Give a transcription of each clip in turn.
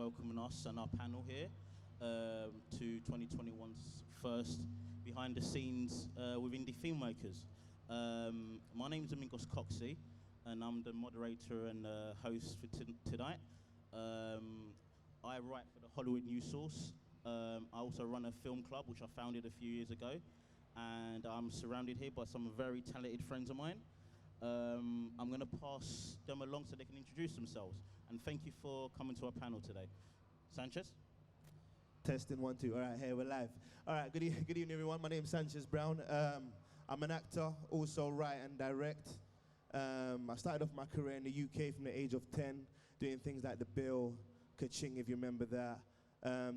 welcoming us and our panel here to 2021's first behind the scenes with indie filmmakers. My name is Domingos Coxi, and I'm the moderator and host for tonight. I write for the Hollywood News Source. I also run a film club, which I founded a few years ago, and I'm surrounded here by some very talented friends of mine. I'm going to pass them along so they can introduce themselves. And thank you for coming to our panel today. Sanchez? Testing 1, 2. All right, here we're live. All right, good evening, everyone. My name's Sanchez Brown. I'm an actor, also write and direct. I started off my career in the UK from the age of 10, doing things like The Bill, Ka-Ching, if you remember that.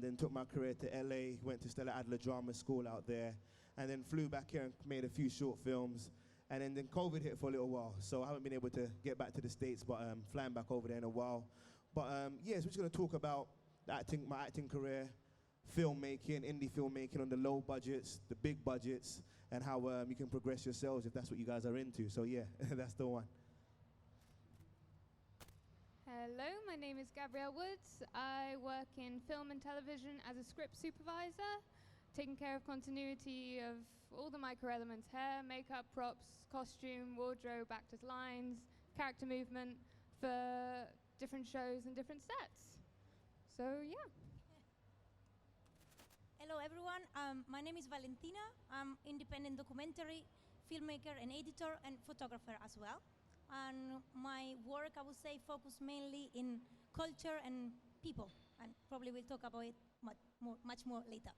Then took my career to LA, went to Stella Adler Drama School out there, and then flew back here and made a few short films. And then COVID hit for a little while, so I haven't been able to get back to the States, but flying back over there in a while. But yeah, so we're just going to talk about my acting career, filmmaking, indie filmmaking on the low budgets, the big budgets, and how you can progress yourselves if that's what you guys are into. So yeah, that's the one. Hello, my name is Gabrielle Woods. I work in film and television as a script supervisor, taking care of continuity of all the micro elements: hair, makeup, props, costume, wardrobe, actors' lines, character movement for different shows and different sets. So yeah. Hello everyone, my name is Valentina. I'm independent documentary filmmaker and editor and photographer as well. And my work, I would say, focus mainly in culture and people, and probably we'll talk about it much more later.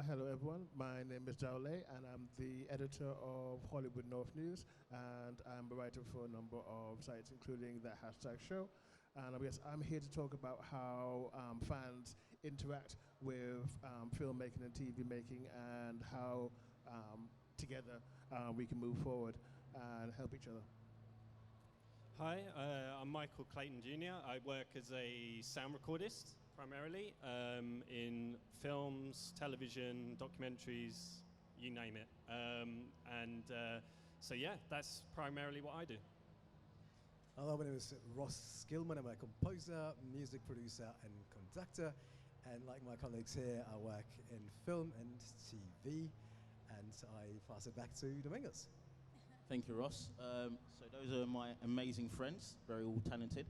Hello everyone, my name is Darryl, and I'm the editor of Hollywood North News, and I'm a writer for a number of sites, including the Hashtag Show. And I guess I'm here to talk about how fans interact with filmmaking and TV making, and how together we can move forward and help each other. Hi, I'm Michael Clayton Jr. I work as a sound recordist, primarily, in films, television, documentaries, you name it. So yeah, that's primarily what I do. Hello, my name is Ross Gilman. I'm a composer, music producer, and conductor. And like my colleagues here, I work in film and TV. And I pass it back to Domingos. Thank you, Ross. So those are my amazing friends, very all talented.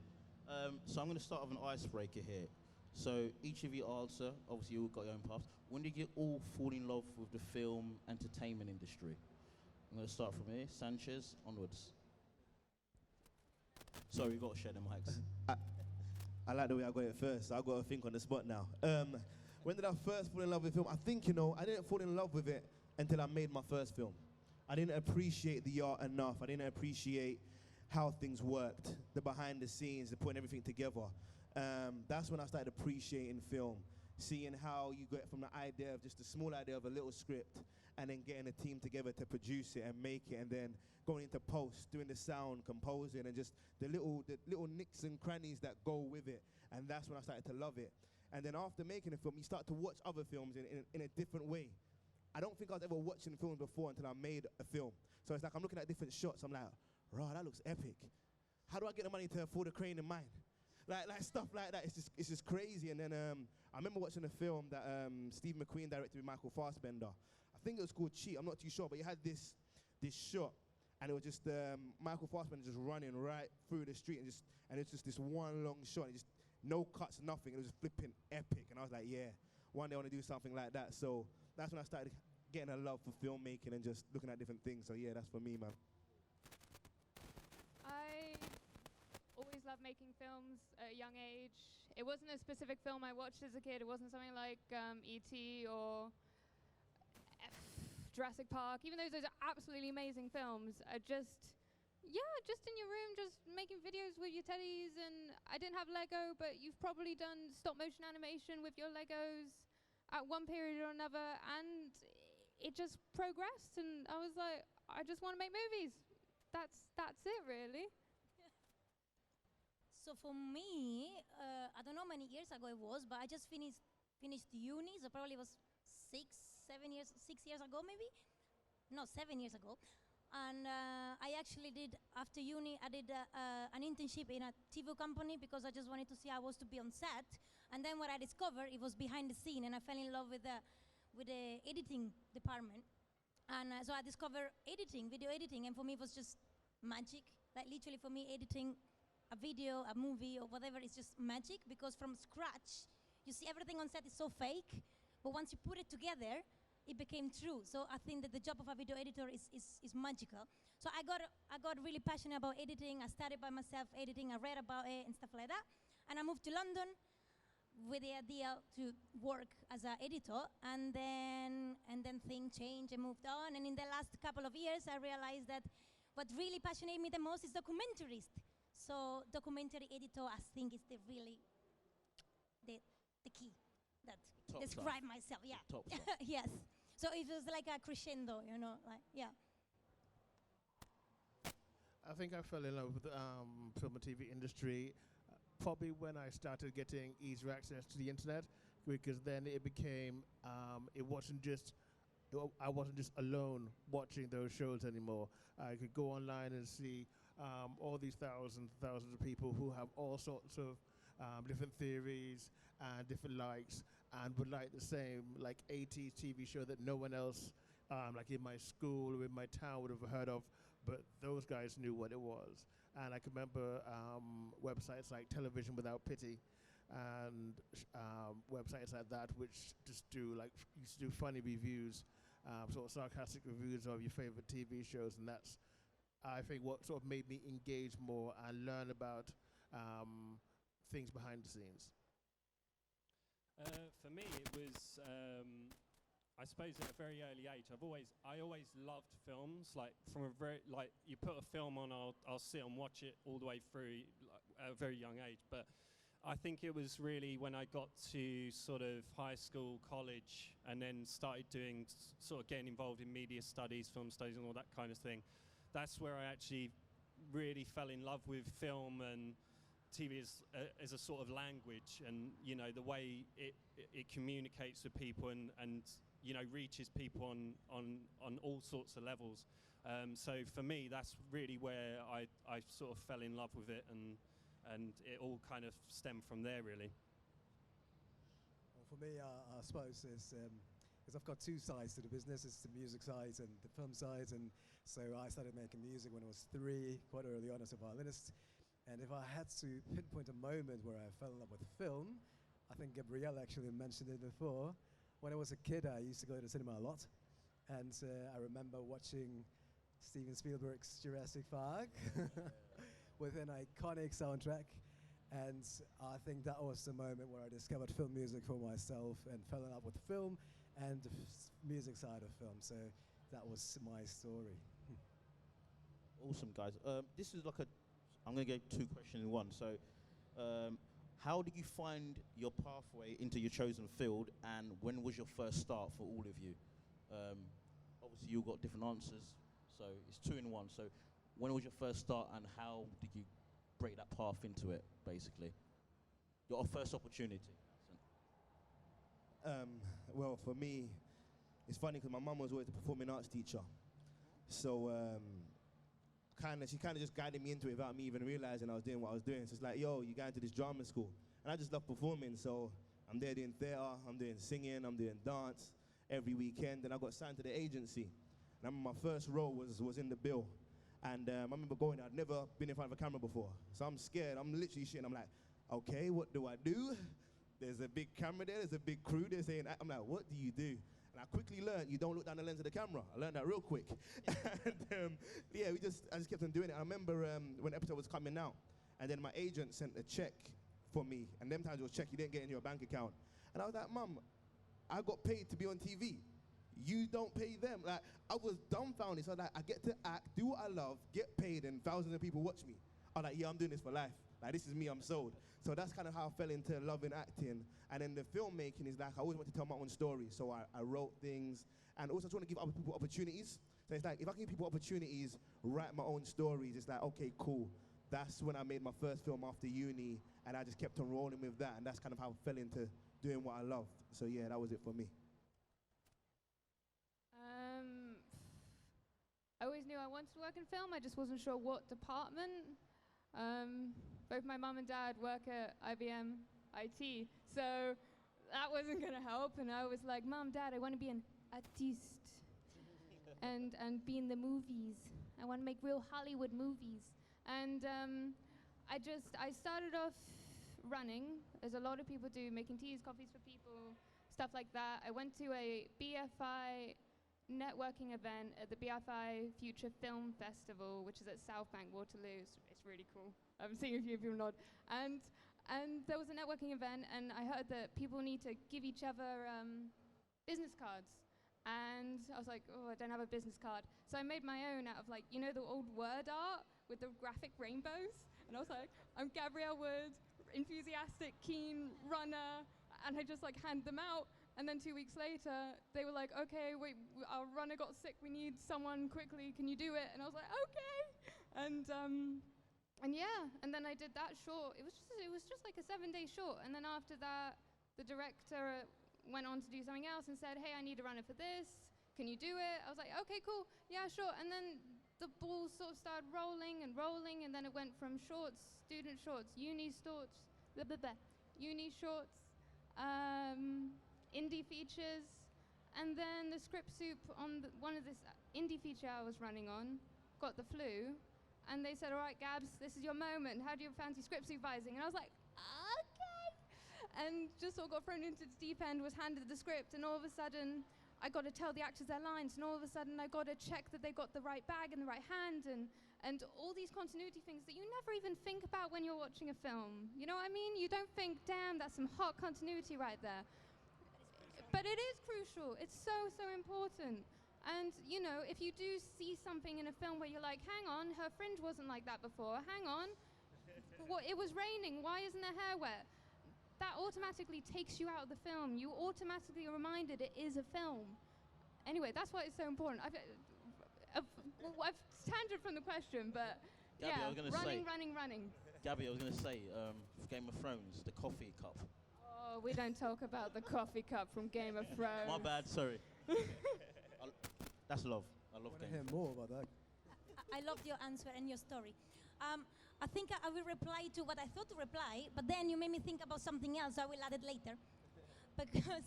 So I'm going to start with an icebreaker here. So each of you answer, obviously you all got your own paths. When did you all fall in love with the film entertainment industry? I'm going to start from here, Sanchez, onwards. Sorry, we've got to share the mics. I like the way I got it first. So I've got to think on the spot now. When did I first fall in love with film? I think, I didn't fall in love with it until I made my first film. I didn't appreciate the art enough. I didn't appreciate how things worked, the behind the scenes, the putting everything together. That's when I started appreciating film, seeing how you get from the idea of just a small idea of a little script, and then getting a team together to produce it and make it, and then going into post, doing the sound, composing, and just the little nicks and crannies that go with it. And that's when I started to love it. And then after making a film, you start to watch other films in a different way. I don't think I was ever watching films before until I made a film. So it's like I'm looking at different shots. I'm like, raw, that looks epic. How do I get the money to afford a crane in mine? Like stuff like that. It's just crazy. And then I remember watching a film that Steve McQueen directed with Michael Fassbender. I think it was called Cheat. I'm not too sure, but he had this shot, and it was just Michael Fassbender just running right through the street, and it's just this one long shot. Just no cuts, nothing. It was just flipping epic. And I was like, yeah, one day I want to do something like that. So that's when I started getting a love for filmmaking and just looking at different things. So yeah, that's for me, man. I always loved making films at a young age. It wasn't a specific film I watched as a kid. It wasn't something like E.T. or Jurassic Park. Even though those are absolutely amazing films, just in your room, just making videos with your teddies. And I didn't have Lego, but you've probably done stop motion animation with your Legos at one period or another, and it just progressed, and I was like, I just want to make movies. That's it, really. So for me, I don't know how many years ago it was, but I just finished uni, so probably it was 6 years ago maybe? No, 7 years ago. And I actually did, after uni, I did an internship in a TV company because I just wanted to see how it was to be on set. And then what I discovered, it was behind the scene, and I fell in love with the editing department. And so I discovered editing, video editing, and for me it was just magic. Like literally for me, editing a video, a movie, or whatever is just magic, because from scratch, you see everything on set is so fake, but once you put it together, it became true. So I think that the job of a video editor is magical. So I got really passionate about editing. I started by myself editing. I read about it and stuff like that. And I moved to London with the idea to work as an editor. And then things changed and moved on. And in the last couple of years, I realized that what really passionates me the most is documentaries. So documentary editor, I think, is the key that Top describe stuff. myself. Yeah. Top stuff. Yes. So it was like a crescendo, you know, like, yeah. I think I fell in love with the film and TV industry probably when I started getting easier access to the internet, because then it became, I wasn't just alone watching those shows anymore. I could go online and see all these thousands of people who have all sorts of different theories and different likes, and would like the same like 80s TV show that no one else like in my school or in my town would have heard of, but those guys knew what it was. And I can remember websites like Television Without Pity and websites like that, which just used to do funny reviews, sort of sarcastic reviews of your favorite TV shows, and that's, I think, what sort of made me engage more and learn about things behind the scenes. For me, it was, I suppose, at a very early age. I always loved films. Like from a very, like you put a film on, I'll sit and watch it all the way through at a very young age. But I think it was really when I got to sort of high school, college, and then started doing sort of getting involved in media studies, film studies, and all that kind of thing. That's where I actually really fell in love with film and TV as a sort of language, and you know the way it communicates with people and you know reaches people on all sorts of levels. So for me, that's really where I sort of fell in love with it, and it all kind of stemmed from there, really. Well, for me, I suppose is I've got two sides to the business. It's the music side and the film side, and so I started making music when I was 3, quite early on as a violinist. And if I had to pinpoint a moment where I fell in love with film, I think Gabrielle actually mentioned it before. When I was a kid, I used to go to the cinema a lot. And I remember watching Steven Spielberg's Jurassic Park with an iconic soundtrack. And I think that was the moment where I discovered film music for myself and fell in love with film and the music side of film. So that was my story. Awesome, guys. This is like I'm going to get 2 questions in one. So, how did you find your pathway into your chosen field, and when was your first start for all of you? Obviously, you got different answers, so it's 2 in 1. So, when was your first start, and how did you break that path into it, basically? Your first opportunity. Well, for me, it's funny because my mum was always a performing arts teacher. So, she kind of just guided me into it without me even realizing I was doing what I was doing. So it's like, yo, you going to this drama school. And I just love performing, so I'm there doing theater, I'm doing singing, I'm doing dance every weekend. And I got signed to the agency. And I remember my first role was in the bill. And I remember going, I'd never been in front of a camera before. So I'm scared, I'm literally shitting. I'm like, okay, what do I do? There's a big camera there, there's a big crew there saying, I'm like, what do you do? And I quickly learned you don't look down the lens of the camera. I learned that real quick. And yeah, I just kept on doing it. I remember when the episode was coming out, and then my agent sent a check for me. And them times it was check you didn't get in your bank account. And I was like, Mum, I got paid to be on TV. You don't pay them. Like, I was dumbfounded. So like, I get to act, do what I love, get paid, and thousands of people watch me. I'm like, yeah, I'm doing this for life. Like, this is me, I'm sold. So that's kind of how I fell into loving acting. And then the filmmaking is like, I always want to tell my own story. So I wrote things, and also trying to give other people opportunities. So it's like, if I can give people opportunities, write my own stories, it's like, okay, cool. That's when I made my first film after uni, and I just kept on rolling with that, and that's kind of how I fell into doing what I loved. So yeah, that was it for me. I always knew I wanted to work in film. I just wasn't sure what department. Both my mum and dad work at IBM IT, so that wasn't going to help. And I was like, Mom, Dad, I want to be an artiste and be in the movies. I want to make real Hollywood movies. And I started off running, as a lot of people do, making teas, coffees for people, stuff like that. I went to a BFI networking event at the BFI Future Film Festival, which is at South Bank, Waterloo. It's really cool. I'm seeing a few people nod. And there was a networking event, and I heard that people need to give each other business cards. And I was like, oh, I don't have a business card. So I made my own out of, like, you know, the old word art with the graphic rainbows? And I was like, I'm Gabrielle Woods, enthusiastic, keen runner. And I just, like, handed them out. And then 2 weeks later, they were like, okay, wait, our runner got sick. We need someone quickly. Can you do it? And I was like, okay. And yeah, and then I did that short. It was just like a 7-day short. And then after that, the director went on to do something else and said, hey, I need a runner for this. Can you do it? I was like, okay, cool. Yeah, sure. And then the ball sort of started rolling, and then it went from shorts, student shorts, uni shorts, uni shorts, indie features, and then the script soup on one of this indie feature I was running on got the flu, and they said, all right, Gabs, this is your moment. How do you fancy script supervising? And I was like, okay. And just sort of got thrown into the deep end, was handed the script, and all of a sudden, I got to tell the actors their lines, and all of a sudden, I got to check that they got the right bag in the right hand, and all these continuity things that you never even think about when you're watching a film. You know what I mean? You don't think, damn, that's some hot continuity right there. But it is crucial. It's so, so important. And, you know, if you do see something in a film where you're like, hang on, her fringe wasn't like that before, hang on, it was raining, why isn't her hair wet? That automatically takes you out of the film. You automatically are reminded it is a film. Anyway, that's why it's so important. I've tangent from the question, but Gabby, yeah, I was gonna running. Gabby, I was going to say, Game of Thrones, the coffee cup. Oh, we don't talk about the coffee cup from Game of Thrones. My bad, sorry. That's love. I love I want to Game hear of more about that. I loved your answer and your story. I think I will reply to what I thought to reply, but then you made me think about something else, so I will add it later. Because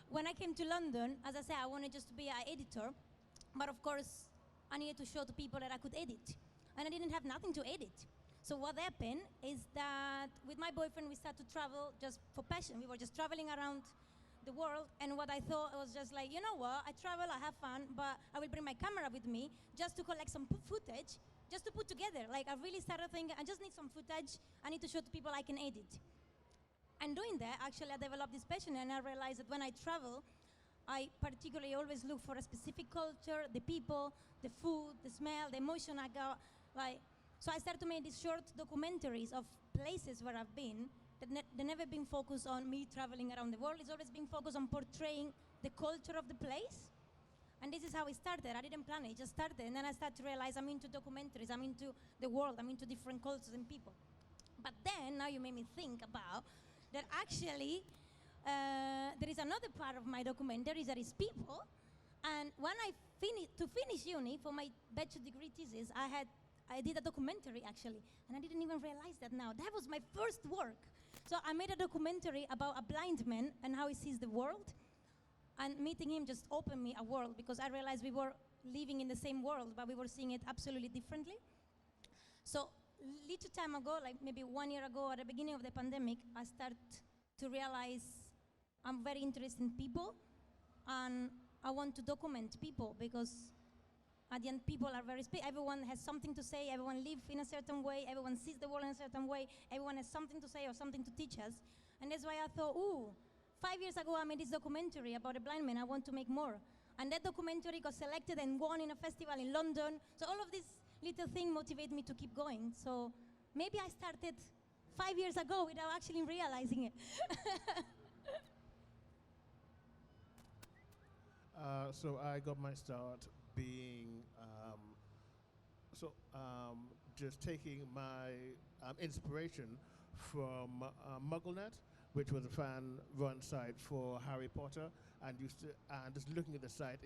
when I came to London, as I said, I wanted just to be an editor, but of course, I needed to show to people that I could edit. And I didn't have nothing to edit. So what happened is that with my boyfriend, we started to travel just for passion. We were just traveling around the world, and what I thought was just like, you know what, I travel, I have fun, but I will bring my camera with me just to collect some footage, just to put together. Like, I really started thinking, I just need some footage, I need to show to people I can edit. And doing that, actually, I developed this passion, and I realized that when I travel, I particularly always look for a specific culture, the people, the food, the smell, the emotion I got. Like, so I started to make these short documentaries of places where I've been, they never been focused on me traveling around the world. It's always been focused on portraying the culture of the place. And this is how it started. I didn't plan it, it just started. And then I started to realize I'm into documentaries, I'm into the world, I'm into different cultures and people. But then, now you made me think about that actually, there is another part of my documentaries that is people. And when I finish uni for my bachelor degree thesis, I did a documentary actually, and I didn't even realize that now. That was my first work. So I made a documentary about a blind man and how he sees the world. And meeting him just opened me a world, because I realized we were living in the same world, but we were seeing it absolutely differently. So little time ago, like maybe 1 year ago, at the beginning of the pandemic, I started to realize I'm very interested in people, and I want to document people, because at the end, people are very everyone has something to say, everyone lives in a certain way, everyone sees the world in a certain way, everyone has something to say or something to teach us. And that's why I thought, 5 years ago I made this documentary about a blind man, I want to make more. And that documentary got selected and won in a festival in London. So all of this little thing motivate me to keep going. So maybe I started 5 years ago without actually realizing it. So I got my start being, just taking my inspiration from MuggleNet, which was a fan-run site for Harry Potter, and just looking at the site,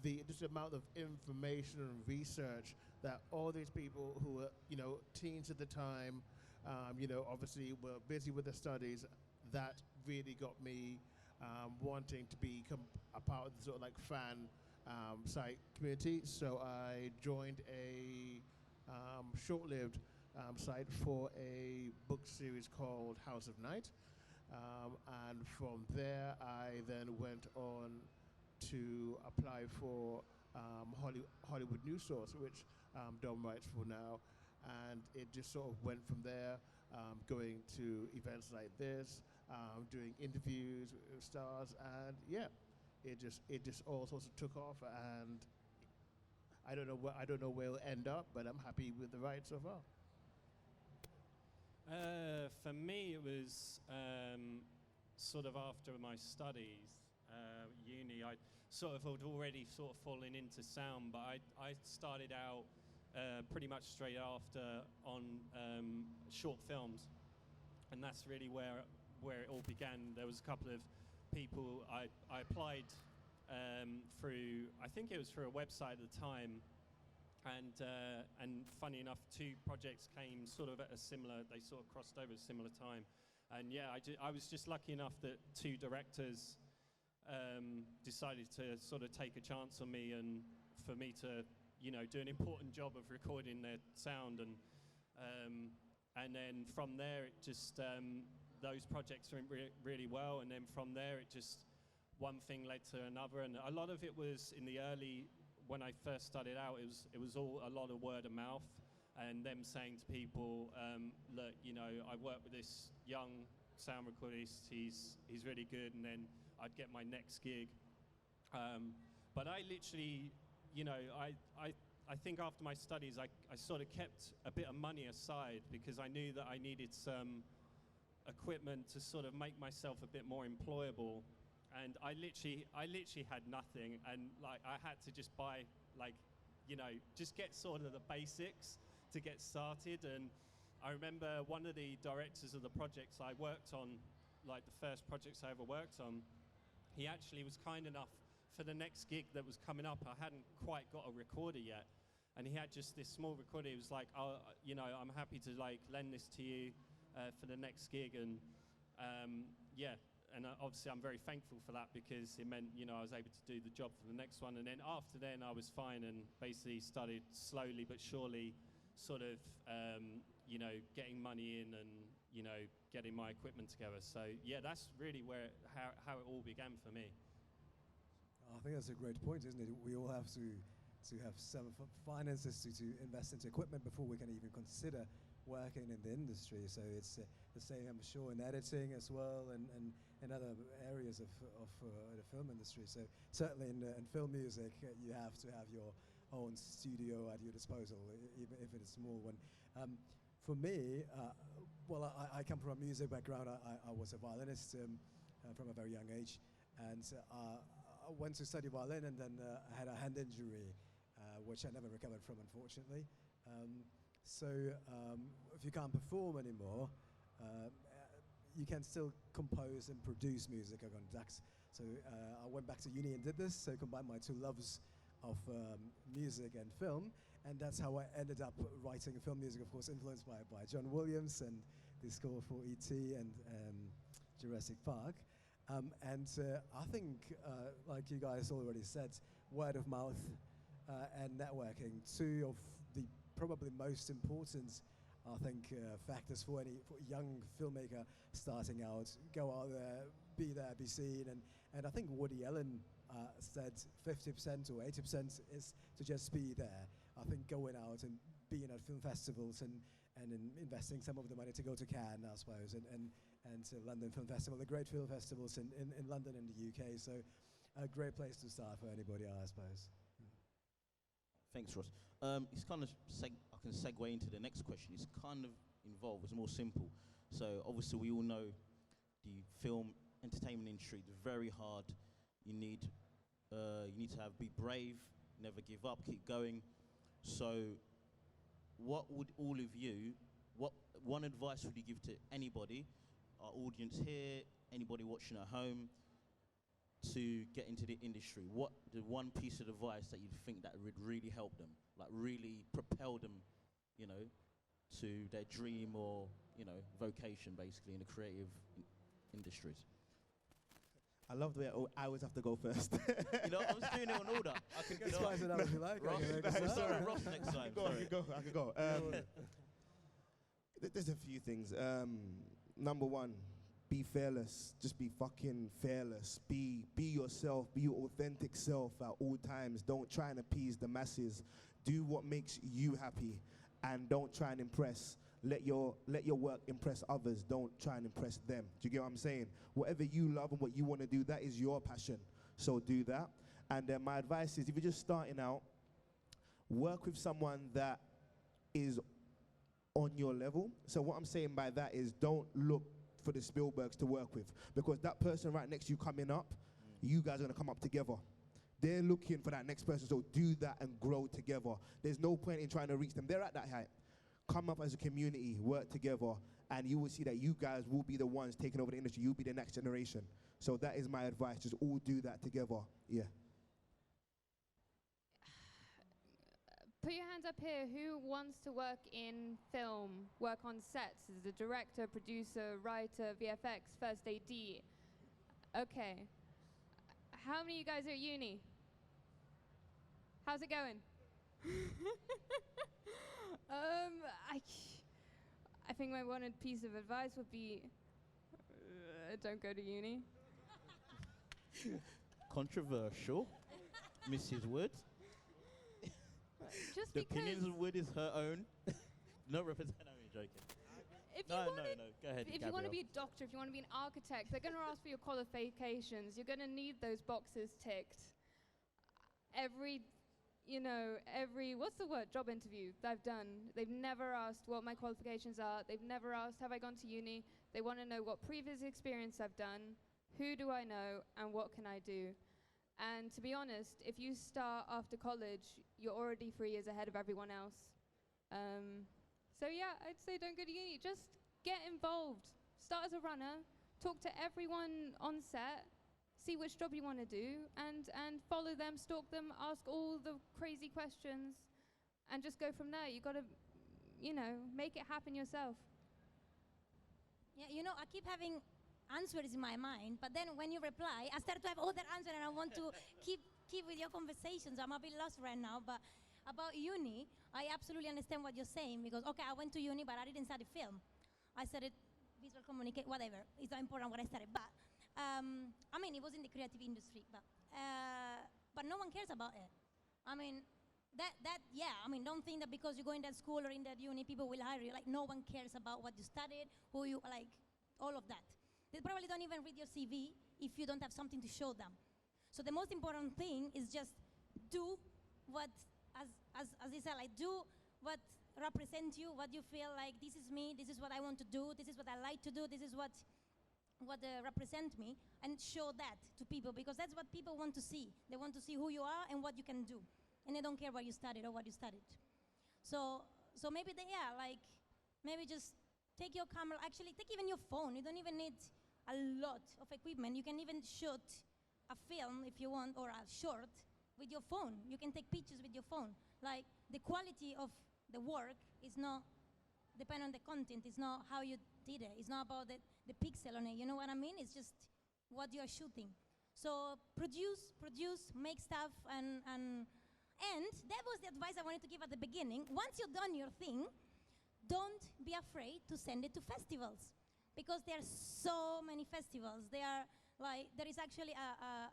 the just amount of information and research that all these people who were, teens at the time, obviously were busy with their studies, that really got me wanting to become a part of the sort of like fan site community. So I joined a short-lived site for a book series called House of Night. And from there, I then went on to apply for Hollywood News Source, which Dom writes for now. And it just sort of went from there, going to events like this, doing interviews with stars, and yeah, it just all sorts of took off, and I don't know where it'll end up, but I'm happy with the ride so far. For me, it was sort of after my studies, uni. I sort of had already sort of fallen into sound, but I started out pretty much straight after on short films, and that's really where it all began. There was a couple of people I applied through. I think it was through a website at the time. And funny enough, 2 projects came sort of at a similar, they sort of crossed over at a similar time. And yeah, I was just lucky enough that 2 directors decided to sort of take a chance on me, and for me to, do an important job of recording their sound. And then from there, it just, those projects went really well. And then from there, it just, one thing led to another. And a lot of it was in the early, when I first started out, it was all a lot of word of mouth, and them saying to people, look, I work with this young sound recordist, he's really good, and then I'd get my next gig. But I literally, I think after my studies, I sort of kept a bit of money aside, because I knew that I needed some equipment to sort of make myself a bit more employable. And I literally had nothing, and like I had to just buy, like, just get sort of the basics to get started. And I remember one of the directors of the projects I worked on, like the first projects I ever worked on, he actually was kind enough for the next gig that was coming up. I hadn't quite got a recorder yet, and he had just this small recorder. He was like, oh, I'm happy to like lend this to you for the next gig. And yeah. And obviously I'm very thankful for that, because it meant, I was able to do the job for the next one. And then after then I was fine, and basically started slowly but surely sort of, getting money in and, getting my equipment together. So yeah, that's really how it all began for me. I think that's a great point, isn't it? We all have to have some finances to invest into equipment before we can even consider working in the industry. So it's the same, I'm sure, in editing as well, and in other areas of the film industry. So certainly in film music, you have to have your own studio at your disposal, even if it's a small one. For me, well, I come from a music background. I was a violinist from a very young age, and I went to study violin, and then I had a hand injury, which I never recovered from, unfortunately. So if you can't perform anymore, you can still compose and produce music or conduct. So I went back to uni and did this, so combined my 2 loves of music and film, and that's how I ended up writing film music, of course, influenced by John Williams and the score for E.T. and Jurassic Park. And I think, like you guys already said, word of mouth and networking, 2 of the probably most important, I think, factors for any young filmmaker starting out. Go out there, be seen, and I think Woody Allen said 50% or 80% is to just be there. I think going out and being at film festivals and investing some of the money to go to Cannes, I suppose, and to London Film Festival, the great film festivals in London and the UK. So a great place to start for anybody, I suppose. Thanks, Ross. It's kind of I can segue into the next question. It's kind of involved. It's more simple. So obviously we all know the film entertainment industry is very hard. You need to be brave, never give up, keep going. So what would all of you, what one advice would you give to anybody, our audience here, anybody watching at home, to get into the industry, what the one piece of advice that you'd think that would really help them, like really propel them, you know, to their dream or, you know, vocation basically in the creative industries? I love the way I always have to go first. You know, I'm just doing it on order. I can Get spice it up if you like. Ross, sorry, Ross next time. I can go. There's a few things. Number one, be fearless. Just be fucking fearless. Be yourself. Be your authentic self at all times. Don't try and appease the masses. Do what makes you happy, and don't try and impress. Let your work impress others. Don't try and impress them. Do you get what I'm saying? Whatever you love and what you want to do, that is your passion. So do that. And my advice is, if you're just starting out, work with someone that is on your level. So what I'm saying by that is, don't look for the Spielbergs to work with, because that person right next to you coming up, you guys are going to come up together. They're looking for that next person, so do that and grow together. There's no point in trying to reach them. They're at that height. Come up as a community, work together, and you will see that you guys will be the ones taking over the industry. You'll be the next generation. So that is my advice. Just all do that together. Yeah. Put your hands up here. Who wants to work in film, work on sets as a director, producer, writer, VFX, first AD? Okay. How many of you guys are at uni? How's it going? I think my one piece of advice would be, don't go to uni. Controversial, Mrs. Wood. Just The because opinions of Wood is her own. No represent. I'm joking. if No, you no, wanna- no. Go ahead, if you want to Gabrielle. be a doctor, if you want to be an architect, they're going to ask for your qualifications. You're going to need those boxes ticked. Every what's the word, job interview I've done, they've never asked what my qualifications are. They've never asked, have I gone to uni? They want to know what previous experience I've done, who do I know, and what can I do? And to be honest, if you start after college, you're already 3 years ahead of everyone else. So yeah, I'd say don't go to uni. Just get involved. Start as a runner. Talk to everyone on set. See which job you want to do, and follow them, stalk them, ask all the crazy questions, and just go from there. You got to, make it happen yourself. Yeah, I keep having answers in my mind, but then when you reply, I start to have other answers, and I want to keep with your conversations. I'm a bit lost right now, but about uni, I absolutely understand what you're saying, because, okay, I went to uni, but I didn't study film. I studied visual communication, whatever. It's not important what I studied, but it was in the creative industry, but no one cares about it. Don't think that because you go in that school or in that uni, people will hire you. Like, no one cares about what you studied, who you, like, all of that. They probably don't even read your CV if you don't have something to show them. So the most important thing is just do what, as they say, like, do what represents you, what you feel like, this is me, this is what I want to do, this is what I like to do, this is what represent me, and show that to people, because that's what people want to see. They want to see who you are and what you can do, and they don't care what you studied or what you studied. So maybe maybe just take your camera, actually take even your phone. You don't even need a lot of equipment. You can even shoot a film if you want, or a short with your phone. You can take pictures with your phone. Like, the quality of the work is not depend on the content. It's not how you did it. It's not about the pixel on it. You know what I mean? It's just what you are shooting. So produce, make stuff, and that was the advice I wanted to give at the beginning. Once you've done your thing, don't be afraid to send it to festivals, because there are so many festivals. There is actually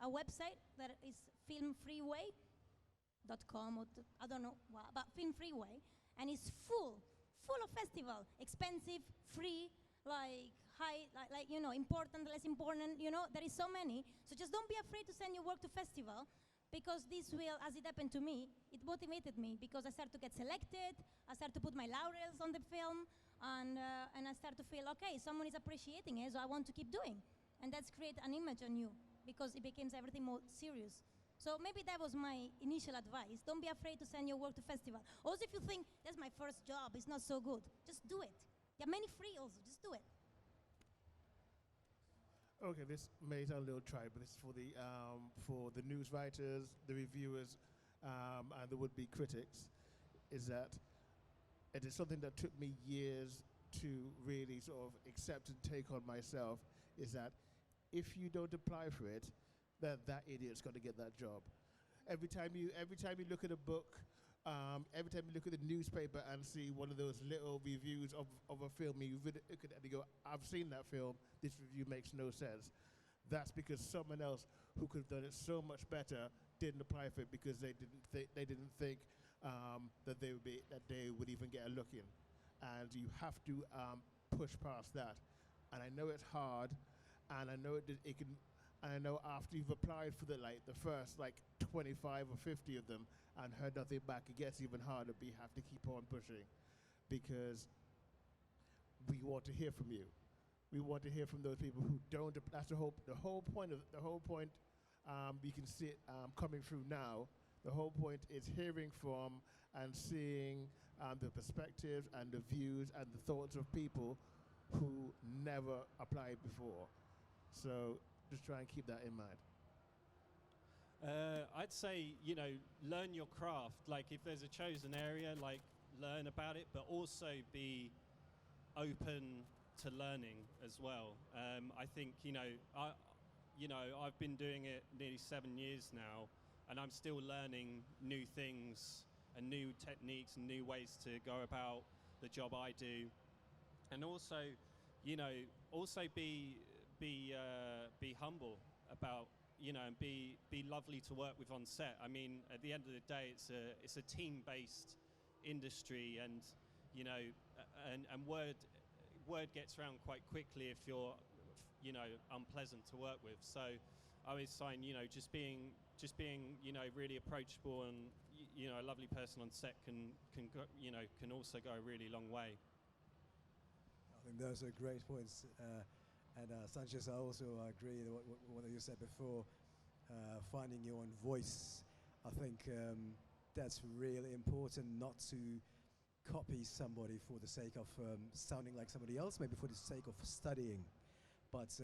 a website that is filmfreeway.com, or I don't know what, but Film Freeway, and it's full of festival, expensive, free, important, less important, there is so many. So just don't be afraid to send your work to festival, because this will, as it happened to me, it motivated me, because I started to get selected, I started to put my laurels on the film, and I start to feel, okay, someone is appreciating it, so I want to keep doing. And that's create an image on you, because it becomes everything more serious. So maybe that was my initial advice. Don't be afraid to send your work to festival. Also, if you think, that's my first job, it's not so good, just do it. There are many free also, just do it. Okay, this may sound a little trite, but this is for the news writers, the reviewers, and the would-be critics, is that it is something that took me years to really sort of accept and take on myself, is that if you don't apply for it, then that idiot's got to get that job. Every time you look at a book, every time you look at the newspaper and see one of those little reviews of a film, you could go, I've seen that film, this review makes no sense. That's because someone else who could have done it so much better didn't apply for it because they didn't think that they would even get a look in. And you have to push past that. And I know it's hard, and I know it can. And I know after you've applied for the first 25 or 50 of them and heard nothing back, it gets even harder. But you have to keep on pushing, because we want to hear from you. We want to hear from those people who don't. That's the whole point. You can see it coming through now. The whole point is hearing from and seeing the perspectives and the views and the thoughts of people who never applied before. So just try and keep that in mind. I'd say, learn your craft. Like, if there's a chosen area, learn about it, but also be open to learning as well. I think, I've been doing it nearly 7 years now, and I'm still learning new things and new techniques and new ways to go about the job I do. And also, be humble about, and be lovely to work with on set. I mean, at the end of the day, it's a team-based industry, and and word gets around quite quickly if you're unpleasant to work with. So I always find just being really approachable and a lovely person on set can also go a really long way. I think those are great points. And Sanchez, I also agree with what you said before, finding your own voice. I think that's really important, not to copy somebody for the sake of sounding like somebody else, maybe for the sake of studying, but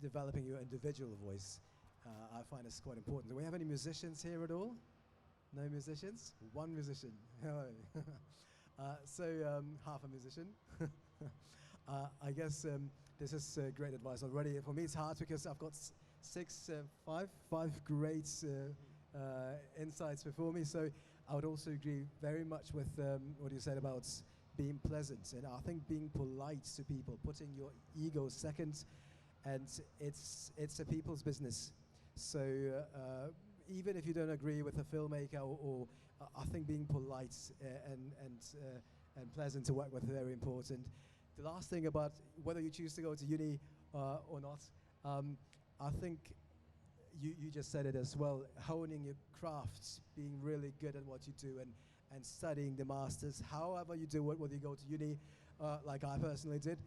developing your individual voice. I find it's quite important. Do we have any musicians here at all? No musicians? One musician. So half a musician. I guess this is great advice already. For me, it's hard because I've got five great insights before me. So I would also agree very much with what you said about being pleasant. And I think being polite to people, putting your ego second, and it's a people's business. So even if you don't agree with a filmmaker, or I think being polite and pleasant to work with is very important. The last thing about whether you choose to go to uni or not, I think you just said it as well, honing your crafts, being really good at what you do, and studying the masters, however you do it, whether you go to uni, like I personally did,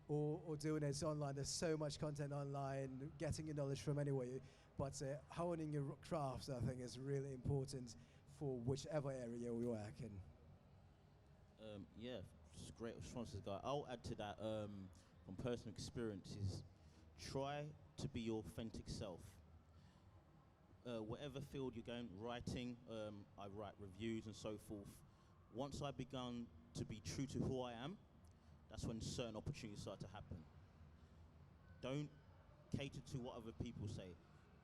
or doing it online. There's so much content online, getting your knowledge from anywhere. But honing your craft, I think, is really important for whichever area we work in. Yeah, it's great responses, guy. I'll add to that from personal experiences. Try to be your authentic self. Whatever field you're going, writing, I write reviews and so forth. Once I begun to be true to who I am, that's when certain opportunities start to happen. Don't cater to what other people say.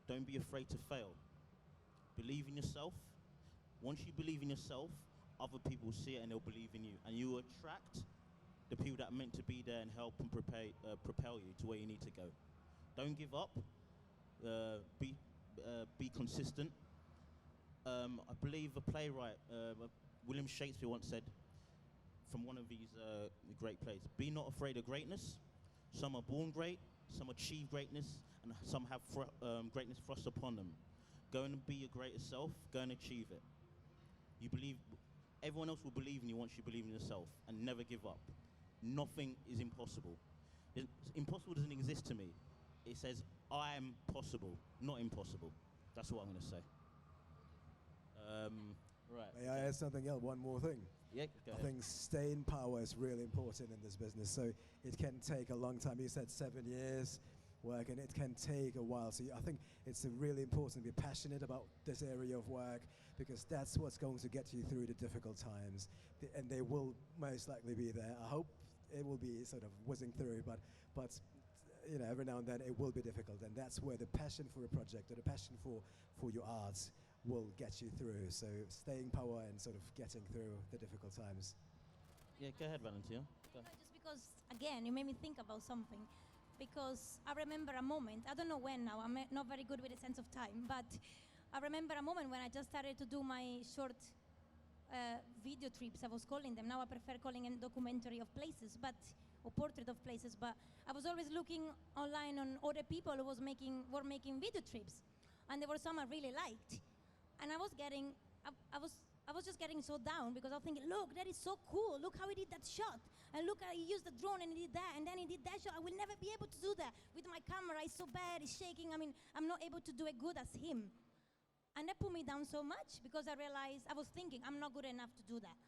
Don't be afraid to fail. Believe in yourself. Once you believe in yourself, other people will see it and they'll believe in you. And you will attract the people that are meant to be there and help and propel you to where you need to go. Don't give up. Be consistent. I believe a playwright, William Shakespeare, once said, from one of these great plays, be not afraid of greatness. Some are born great, some achieve greatness, and some have greatness thrust upon them. Go and be your greatest self, go and achieve it. You believe, everyone else will believe in you once you believe in yourself, and never give up. Nothing is impossible. Impossible doesn't exist to me. It says, I am possible, not impossible. That's what I'm going to say. Right. May I add something else? One more thing. Yeah, go I ahead. think staying power is really important in this business. So it can take a long time. You said 7 years. work, and it can take a while. So I think it's really important to be passionate about this area of work, because that's what's going to get you through the difficult times, and they will most likely be there. I hope it will be sort of whizzing through, but you know, every now and then it will be difficult, and that's where the passion for a project or the passion for your art will get you through. So staying power and sort of getting through the difficult times. Yeah, go ahead, Valentina. Go. Just because, again, you made me think about something. Because I remember a moment, I don't know when now, I'm not very good with a sense of time, but I remember a moment when I just started to do my short video trips, I was calling them. Now I prefer calling a documentary of places, or portrait of places, but I was always looking online on other people who were making video trips, and there were some I really liked. And I was just getting so down, because I was thinking, look, that is so cool. Look how he did that shot. And look how he used the drone and he did that. And then he did that shot. I will never be able to do that. With my camera, it's so bad, it's shaking. I mean, I'm not able to do it good as him. And that put me down so much, because I realized, I was thinking, I'm not good enough to do that.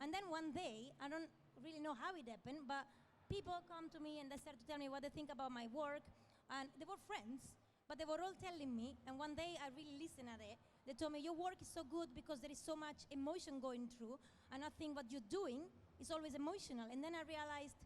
And then one day, I don't really know how it happened, but people come to me and they start to tell me what they think about my work. And they were friends, but they were all telling me, and one day I really listened at it. They told me, your work is so good because there is so much emotion going through, and I think what you're doing is always emotional. And then I realized,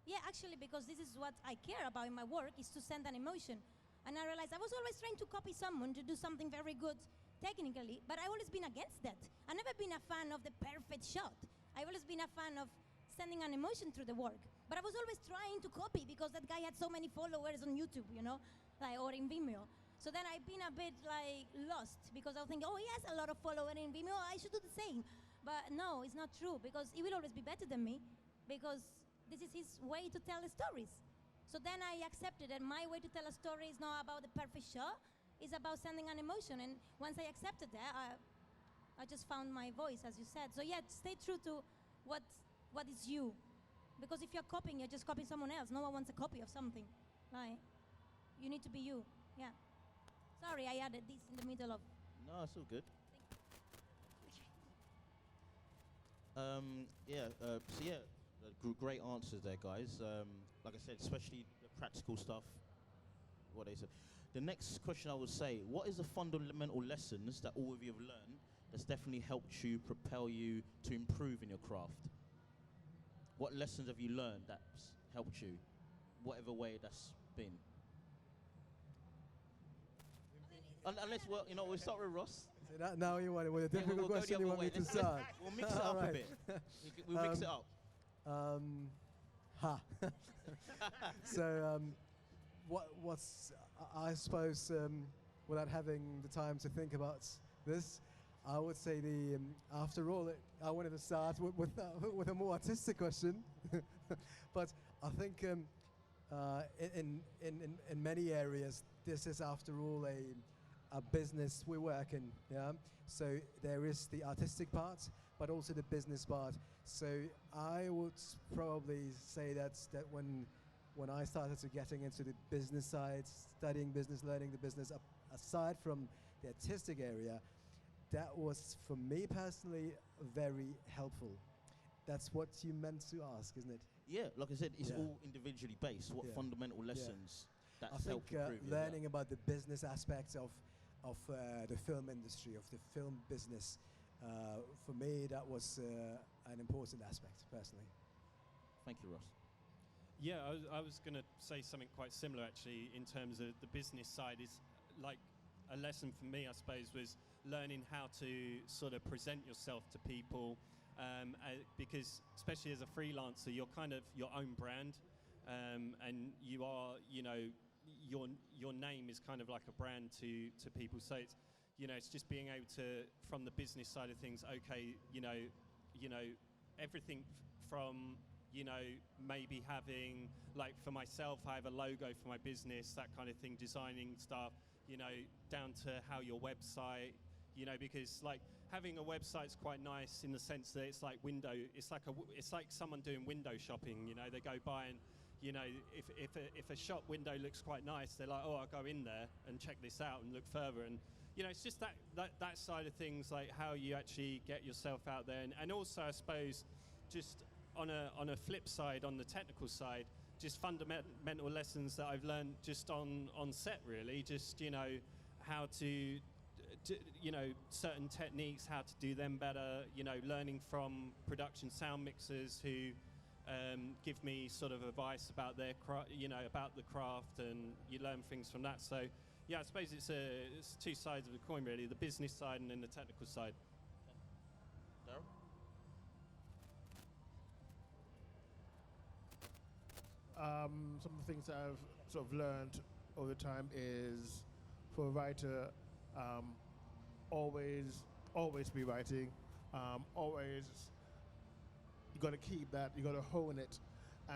yeah, actually, because this is what I care about in my work, is to send an emotion. And I realized I was always trying to copy someone to do something very good technically, but I've always been against that. I've never been a fan of the perfect shot. I've always been a fan of sending an emotion through the work. But I was always trying to copy, because that guy had so many followers on YouTube, you know, or in Vimeo. So then I've been a bit lost, because I was thinking, oh, he has a lot of followers in Vimeo, I should do the same. But no, it's not true, because he will always be better than me, because this is his way to tell the stories. So then I accepted that my way to tell a story is not about the perfect shot, it's about sending an emotion. And once I accepted that, I just found my voice, as you said. So yeah, stay true to what is you. Because if you're copying, you're just copying someone else. No one wants a copy of something, right? You need to be you, yeah. Sorry, I added this in the middle of... No, it's all good. Great answers there, guys. Like I said, especially the practical stuff, what they said. The next question I would say, what is the fundamental lessons that all of you have learned that's definitely helped you, propel you to improve in your craft? What lessons have you learned that's helped you, whatever way that's been? Unless, well, you know, we'll start with Ross. So that now you want it with a difficult we'll question you want me to start. We'll mix it up a bit. We'll mix it up. So, what's I suppose, without having the time to think about this, I would say after all, I wanted to start with a more artistic question, but I think in many areas, this is after all a business we work in, yeah? So there is the artistic part, but also the business part. So I would probably say that when I started to getting into the business side, studying business, learning the business, aside from the artistic area, that was, for me personally, very helpful. That's what you meant to ask, isn't it? Yeah, like I said, it's all individually based. What fundamental lessons that help improve learning about the business aspects of the film industry, of the film business, for me, that was an important aspect, personally. Thank you, Ross. Yeah, I was going to say something quite similar, actually, in terms of the business side. Is like a lesson for me, I suppose, was learning how to sort of present yourself to people, because especially as a freelancer, you're kind of your own brand, and you are, you know, your name is kind of like a brand to people. So it's, you know, it's just being able to, from the business side of things, okay, you know, everything from, you know, maybe having, like for myself, I have a logo for my business, that kind of thing, designing stuff, you know, down to how your website, you know, because like having a website's quite nice in the sense that it's like it's like someone doing window shopping, you know, they go by and, you know, if a shop window looks quite nice, they're like, oh, I'll go in there and check this out and look further. And, you know, it's just that side of things, like how you actually get yourself out there. And also, I suppose, just on a flip side, on the technical side, just fundamental lessons that I've learned just on set, really. Just, you know, how to, you know, certain techniques, how to do them better, you know, learning from production sound mixers who give me sort of advice about their you know, about the craft, and you learn things from that. So yeah, I suppose it's two sides of the coin, really, the business side and then the technical side. Darryl? Some of the things that I've sort of learned over time is, for a writer, always be writing, always, you got to keep that, you got to hone it,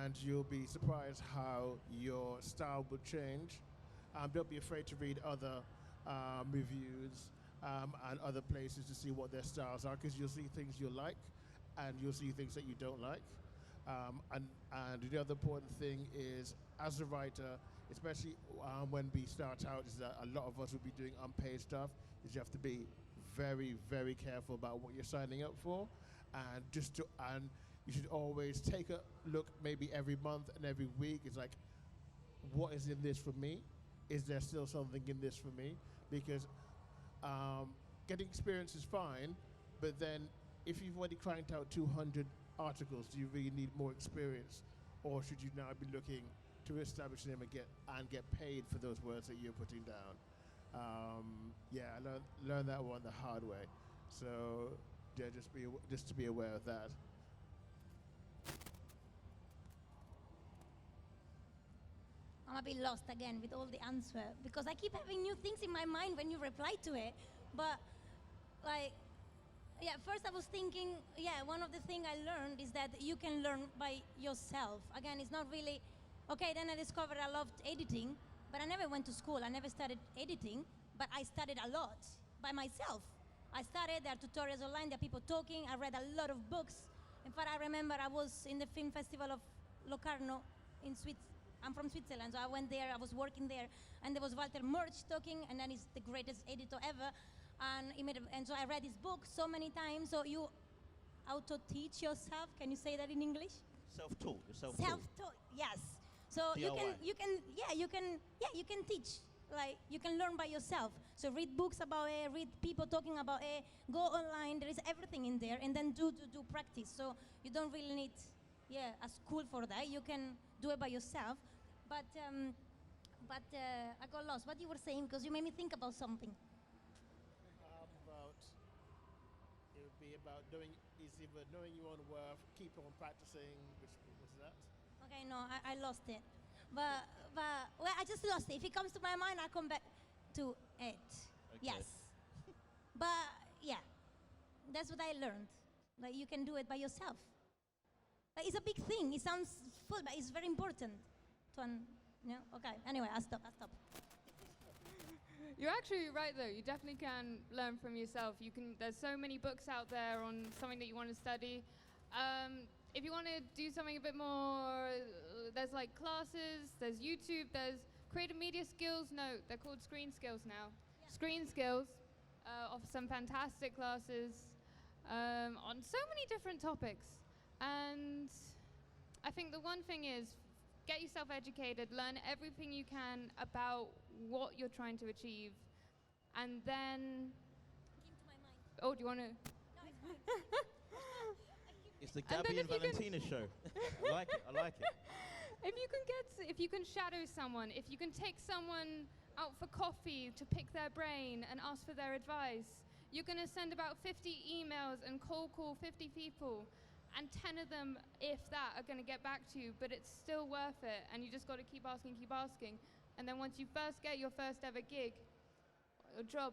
and you'll be surprised how your style will change. Don't be afraid to read other reviews and other places to see what their styles are, because you'll see things you like and you'll see things that you don't like. And the other important thing is, as a writer, especially when we start out, is that a lot of us will be doing unpaid stuff, is you have to be very, very careful about what you're signing up for, and you should always take a look, maybe every month and every week. It's like, what is in this for me? Is there still something in this for me? Because getting experience is fine, but then if you've already cranked out 200 articles, do you really need more experience? Or should you now be looking to establish them and get paid for those words that you're putting down? Yeah, I learned that one the hard way. So yeah, just to be aware of that. I'm a bit lost again with all the answer, because I keep having new things in my mind when you reply to it. But like, yeah, first I was thinking, yeah, one of the things I learned is that you can learn by yourself. Again, it's not really, okay, then I discovered I loved editing, but I never went to school. I never studied editing, but I studied a lot by myself. I studied, there are tutorials online, there are people talking, I read a lot of books. In fact, I remember I was in the film festival of Locarno in Switzerland. I'm from Switzerland, so I went there, I was working there, and there was Walter Murch talking, and then he's the greatest editor ever. And so I read his book so many times. So you auto-teach yourself. Can you say that in English? Self-taught. You're self-taught. Self-taught. Yes. So you can teach. Like, you can learn by yourself. So read books about it, read people talking about it, go online. There is everything in there, and then do practice. So you don't really need, a school for that. You can do it by yourself. But I got lost. What you were saying, because you made me think about something. It would be about either knowing your own worth, keep on practicing, which was that? Okay, no, I lost it. But well, I just lost it. If it comes to my mind, I'll come back to it. Okay. Yes. But yeah, that's what I learned. Like, you can do it by yourself. Like, it's a big thing. It sounds full, but it's very important. Okay. Anyway, I'll stop. You're actually right, though. You definitely can learn from yourself. There's so many books out there on something that you want to study. If you want to do something a bit more, there's like classes, there's YouTube, there's creative media skills. No, they're called screen skills now. Yeah. Screen skills offer some fantastic classes on so many different topics. And I think the one thing is, get yourself educated, learn everything you can about what you're trying to achieve, and then... Came to my mind. Oh, do you want to... No, it's fine. It's the Gabby and Valentina show. I like it. If you can shadow someone, if you can take someone out for coffee to pick their brain and ask for their advice, you're going to send about 50 emails and call 50 people, and 10 of them, if that, are going to get back to you, but it's still worth it, and you just got to keep asking. And then once you first get your first ever gig or job,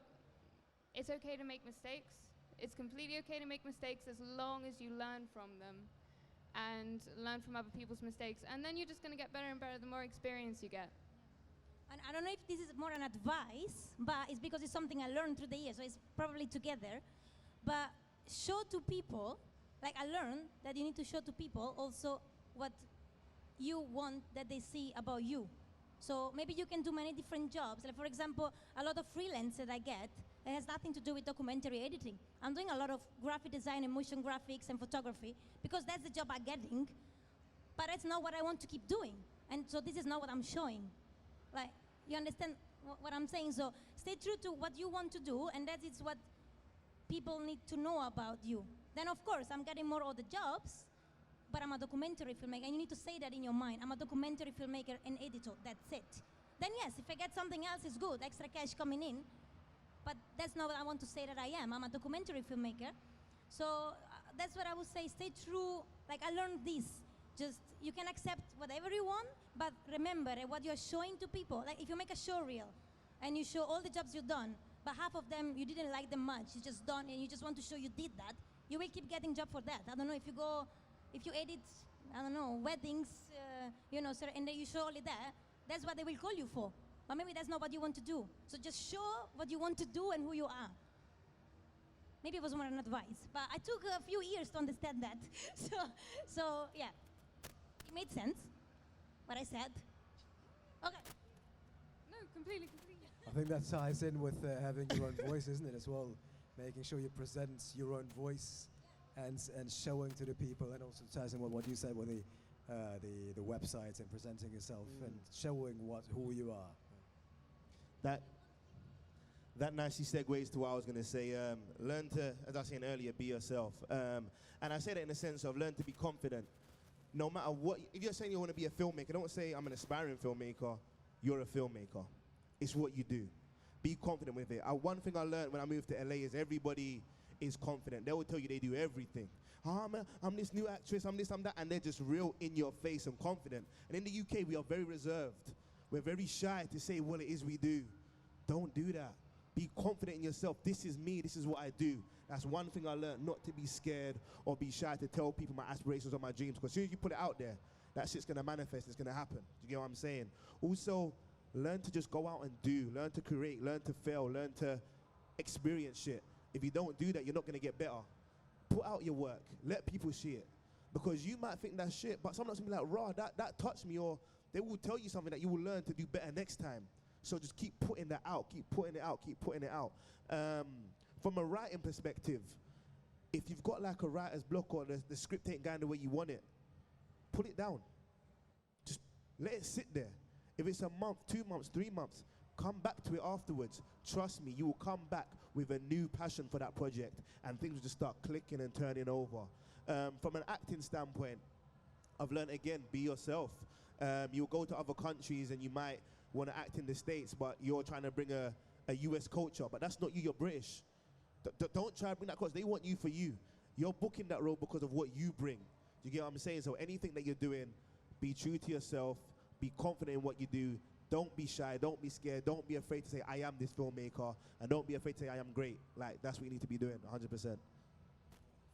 it's okay to make mistakes. It's completely okay to make mistakes as long as you learn from them and learn from other people's mistakes. And then you're just going to get better and better the more experience you get. And I don't know if this is more an advice, but it's because it's something I learned through the years, so it's probably together. But show to people, like I learned that you need to show to people also what you want that they see about you. So maybe you can do many different jobs. Like, for example, a lot of freelance that I get, it has nothing to do with documentary editing. I'm doing a lot of graphic design and motion graphics and photography because that's the job I'm getting, but that's not what I want to keep doing. And so this is not what I'm showing. Like, you understand what I'm saying? So stay true to what you want to do, and that is what people need to know about you. Then of course, I'm getting more other jobs, but I'm a documentary filmmaker, and you need to say that in your mind. I'm a documentary filmmaker and editor, that's it. Then yes, if I get something else, it's good, extra cash coming in, but that's not what I want to say that I am. I'm a documentary filmmaker. So that's what I would say, stay true. Like, I learned this. Just, you can accept whatever you want, but remember what you're showing to people. Like, if you make a show reel, and you show all the jobs you've done, but half of them, you didn't like them much, you just done, and you just want to show you did that, you will keep getting job for that. I don't know, if you edit, I don't know, weddings, you know, sir, and then you show only that, that's what they will call you for. But maybe that's not what you want to do. So just show what you want to do and who you are. Maybe it was more an advice, but I took a few years to understand that. So yeah, it made sense, what I said. Okay. No, completely. I think that ties in with having your own voice, isn't it, as well? Making sure you present your own voice and showing to the people, and also ties in with what you said with the website and presenting yourself and showing who you are. That nicely segues to what I was going to say. Learn to, as I was saying earlier, be yourself. And I say that in the sense of learn to be confident. No matter what, if you're saying you want to be a filmmaker, don't say I'm an aspiring filmmaker. You're a filmmaker. It's what you do. Be confident with it. One thing I learned when I moved to LA is everybody is confident. They will tell you they do everything. I'm this new actress, I'm this, I'm that, and they're just real in your face and confident. And in the UK, we are very reserved. We're very shy to say what it is we do. Don't do that. Be confident in yourself. This is me, this is what I do. That's one thing I learned, not to be scared or be shy to tell people my aspirations or my dreams, because as soon as you put it out there, that shit's gonna manifest, it's gonna happen. Do you get what I'm saying? Also, learn to just go out and do, learn to create, learn to fail, learn to experience shit. If you don't do that, you're not gonna get better. Put out your work, let people see it. Because you might think that's shit, but someone's gonna be like, raw, that touched me, or they will tell you something that you will learn to do better next time. So just keep putting that out, keep putting it out, keep putting it out. From a writing perspective, if you've got like a writer's block or the script ain't going the way you want it, put it down. Just let it sit there. If it's a month, 2 months, 3 months, come back to it afterwards. Trust me, you will come back with a new passion for that project, and things will just start clicking and turning over. From an acting standpoint, I've learned again, be yourself. You'll go to other countries and you might want to act in the States, but you're trying to bring a US culture, but that's not you, you're British. Don't try to bring that culture, they want you for you. You're booking that role because of what you bring. Do you get what I'm saying? So anything that you're doing, be true to yourself, be confident in what you do. Don't be shy, don't be scared, don't be afraid to say, I am this filmmaker, and don't be afraid to say, I am great. Like, that's what you need to be doing, 100%.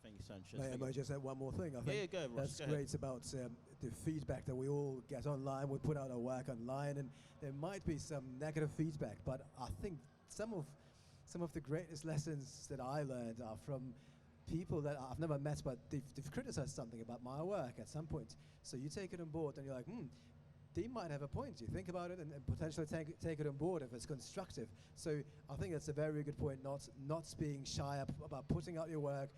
Thank you, Sanchez. May I just add one more thing? I think go, Ross, that's great about the feedback that we all get online. We put out our work online, and there might be some negative feedback, but I think some of the greatest lessons that I learned are from people that I've never met, but they've criticized something about my work at some point. So you take it on board, and you're like, they might have a point. You think about it and potentially take it on board if it's constructive. So I think that's a very good point, not being shy about putting out your work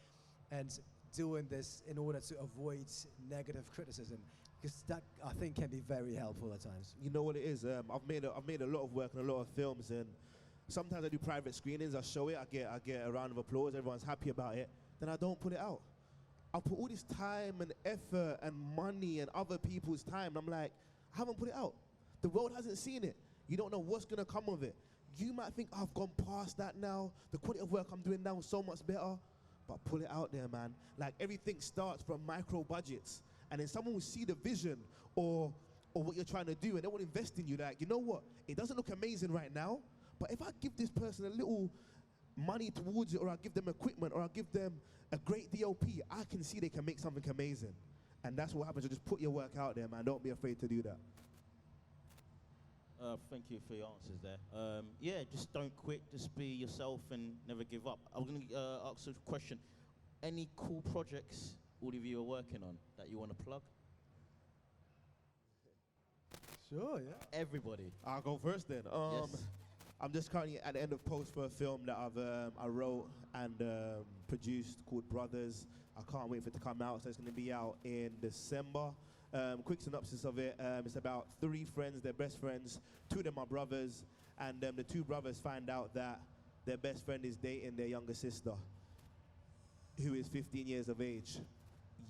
and doing this in order to avoid negative criticism, because that, I think, can be very helpful at times. You know what it is? I've made a lot of work on a lot of films, and sometimes I do private screenings, I show it, I get a round of applause, everyone's happy about it, then I don't put it out. I put all this time and effort and money and other people's time, and I'm like, I haven't put it out. The world hasn't seen it. You don't know what's gonna come of it. You might think, I've gone past that now, the quality of work I'm doing now is so much better, but put it out there, man. Like, everything starts from micro budgets, and then someone will see the vision or what you're trying to do, and they will invest in you. Like, you know what? It doesn't look amazing right now, but if I give this person a little money towards it, or I give them equipment, or I give them a great DOP, I can see they can make something amazing. And that's what happens. You just put your work out there, man. Don't be afraid to do that. Thank you for your answers there. Yeah, just don't quit. Just be yourself and never give up. I'm going to ask a question. Any cool projects all of you are working on that you want to plug? Sure, yeah. Everybody. I'll go first then. Yes. I'm just currently at the end of post for a film that I wrote and produced called Brothers. I can't wait for it to come out. So it's going to be out in December. Quick synopsis of it. It's about 3 friends, they're best friends. 2 of them are brothers, and the 2 brothers find out that their best friend is dating their younger sister, who is 15 years of age.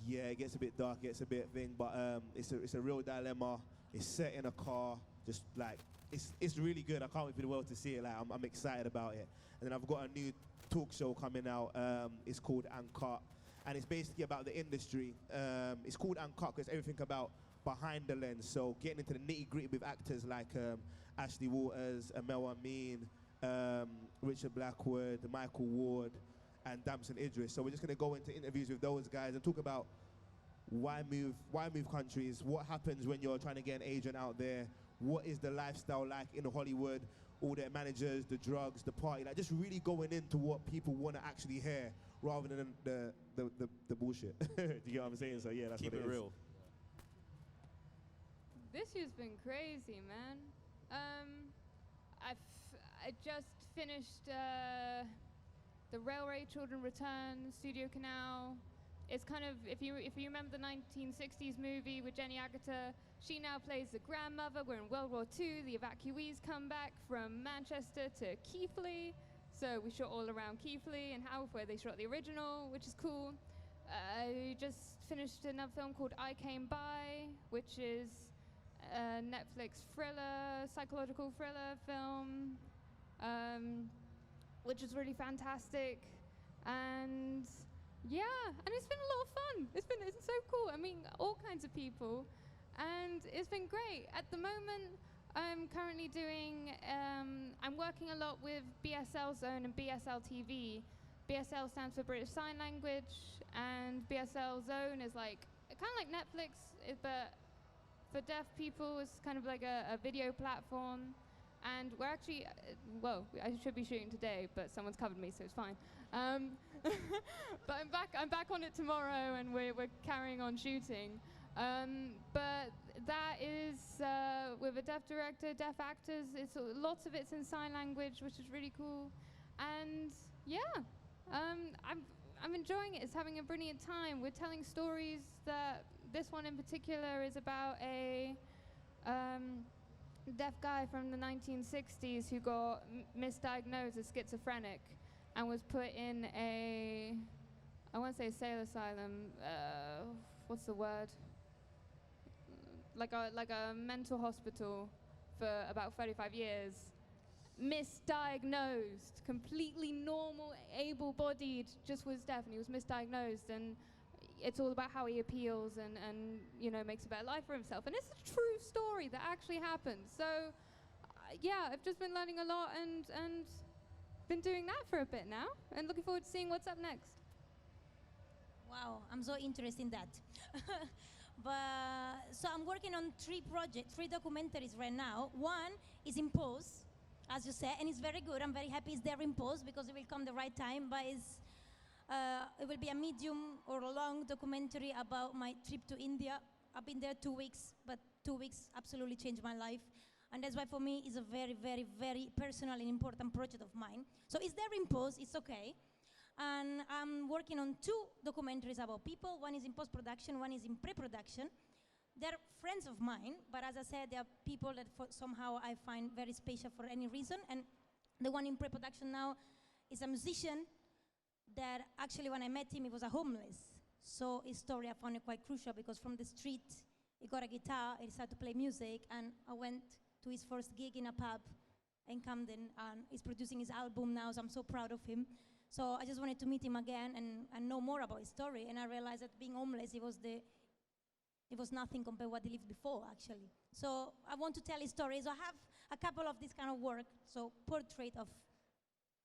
Yeah, it gets a bit dark, gets a bit thing, but it's a real dilemma. It's set in a car, just like, it's really good. I can't wait for the world to see it. Like, I'm excited about it. And then I've got a new talk show coming out. It's called Uncut, and it's basically about the industry. It's called Uncut because everything about behind the lens. So getting into the nitty gritty with actors like Ashley Waters, Amel Amin, Richard Blackwood, Michael Ward, and Damson Idris. So we're just gonna go into interviews with those guys and talk about why move countries, what happens when you're trying to get an agent out there, what is the lifestyle like in Hollywood, all their managers, the drugs, the party, like just really going into what people want to actually hear rather than the bullshit. Do you get what I'm saying? So yeah, that's Keep what it real. This year's been crazy, man. I just finished the Railway Children Return, Studio Canal. It's kind of, if you remember the 1960s movie with Jenny Agutter, she now plays the grandmother. We're in World War II. The evacuees come back from Manchester to Keighley. So we shot all around Keighley and Howth, where they shot the original, which is cool. I just finished another film called I Came By, which is a Netflix thriller, psychological thriller film, which is really fantastic. And yeah, and it's been a lot of fun. It's so cool. I mean, all kinds of people, and it's been great. At the moment, I'm currently doing, I'm working a lot with BSL Zone and BSL TV. BSL stands for British Sign Language, and BSL Zone is like, kind of like Netflix, but for deaf people, it's kind of like a video platform. And we're actually, well, I should be shooting today, but someone's covered me, so it's fine. But I'm back on it tomorrow, and we're carrying on shooting. But that is with a deaf director, deaf actors. It's lots of it's in sign language, which is really cool. And yeah, I'm enjoying it. It's having a brilliant time. We're telling stories that this one in particular is about a deaf guy from the 1960s who got misdiagnosed as schizophrenic and was put in a, I won't say sale asylum, what's the word? Like a mental hospital for about 35 years. Misdiagnosed, completely normal, able-bodied, just was deaf, and he was misdiagnosed, and it's all about how he appeals and you know, makes a better life for himself. And it's a true story that actually happened. So yeah, I've just been learning a lot and been doing that for a bit now, and looking forward to seeing what's up next. Wow, I'm so interested in that. But so I'm working on 3 documentaries right now. One is in post, as you said, and it's very good. I'm very happy it's there in post because it will come the right time. But it will be a medium or a long documentary about my trip to India. I've been there 2 weeks, but 2 weeks absolutely changed my life. And that's why for me it's a very, very, very personal and important project of mine. So it's there in post, it's okay. And I'm working on 2 documentaries about people. One is in post-production, one is in pre-production. They're friends of mine, but as I said, they are people that somehow I find very special for any reason. And the one in pre-production now is a musician that actually when I met him, he was a homeless. So his story I found it quite crucial because from the street, he got a guitar, he started to play music, and I went to his first gig in a pub in Camden, and he's producing his album now, so I'm so proud of him. So I just wanted to meet him again and know more about his story, and I realized that being homeless, it was nothing compared to what he lived before, actually. So I want to tell his story. So I have a couple of this kind of work, so portrait of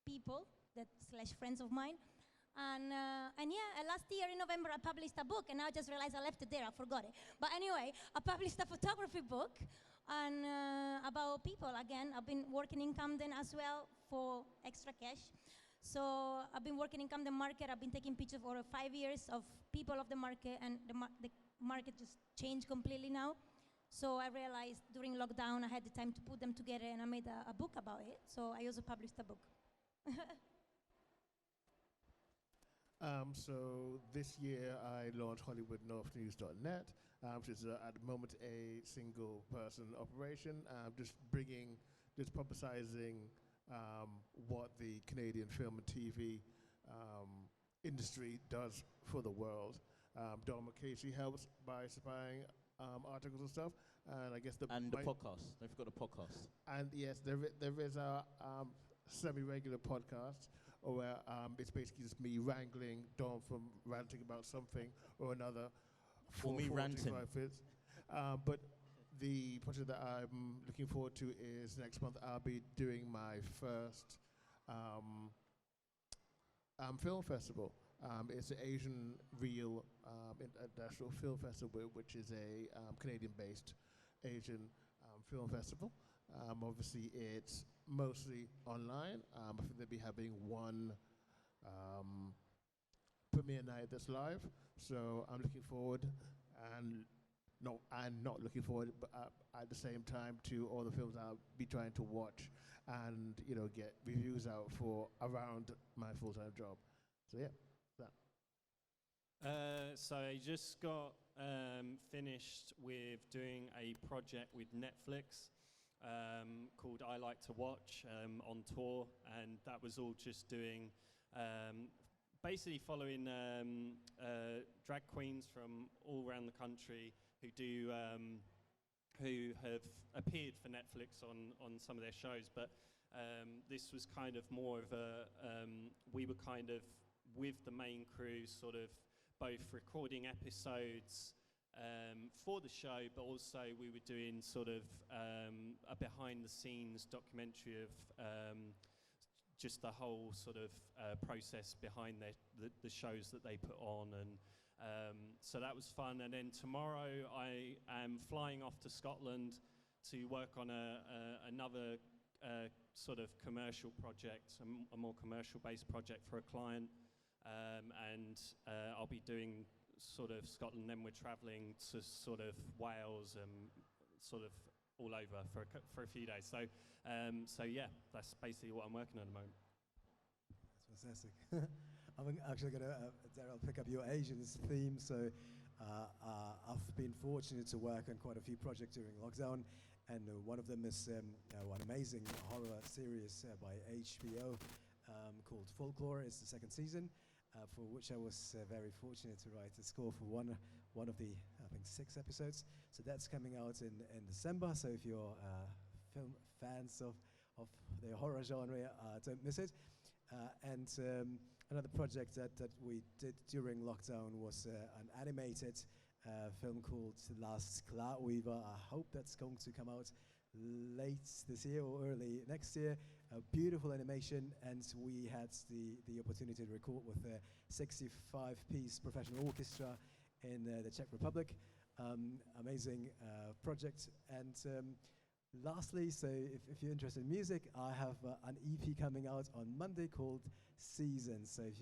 people / friends of mine. And yeah, last year in November, I published a book, and now I just realized I left it there, I forgot it. But anyway, I published a photography book and about people. Again, I've been working in Camden as well for extra cash. So I've been working in Camden Market. I've been taking pictures for 5 years of people of the market, and the market just changed completely now. So I realized during lockdown, I had the time to put them together, and I made a book about it. So I also published a book. So this year I launched HollywoodNorthNews.net, which is at the moment a single person operation, just publicizing what the Canadian film and TV industry does for the world. Dom occasionally helps by supplying articles and stuff, and I guess the podcast. Don't forget the podcast. And yes, there is a semi-regular podcast where it's basically just me wrangling Dom from ranting about something or another. For me ranting. But the project that I'm looking forward to is next month I'll be doing my first film festival. It's the Asian Real International Film Festival, which is a Canadian-based Asian film festival. Obviously, it's mostly online. I think they'll be having one premiere night that's live. So I'm looking forward, and not looking forward, but at the same time to all the films I'll be trying to watch, and get reviews out for around my full-time job. So yeah, that. So I just got finished with doing a project with Netflix called I Like to Watch on tour, and that was all just doing basically following drag queens from all around the country who have appeared for Netflix on some of their shows, but this was kind of more of a we were kind of with the main crew, sort of both recording episodes for the show, but also we were doing sort of a behind-the-scenes documentary of just the whole sort of process behind the shows that they put on, and so that was fun. And then tomorrow I am flying off to Scotland to work on another sort of commercial project, a more commercial-based project for a client. And I'll be doing sort of Scotland, then we're travelling to sort of Wales and sort of all over for a few days. So yeah, that's basically what I'm working on at the moment. That's fantastic. I'm actually going to, Darryl, pick up your Asians theme. So I've been fortunate to work on quite a few projects during lockdown, and one of them is one amazing horror series by HBO called Folklore. It's the second season. For which I was very fortunate to write the score for one of the, I think, 6 episodes. So that's coming out in December. So if you're film fans of the horror genre, don't miss it. And another project that we did during lockdown was an animated film called Last Cloudweaver. I hope that's going to come out late this year or early next year. A beautiful animation, and we had the opportunity to record with a 65-piece professional orchestra in the Czech Republic. Amazing project. And lastly, so if you're interested in music, I have an EP coming out on Monday called Seasons. So if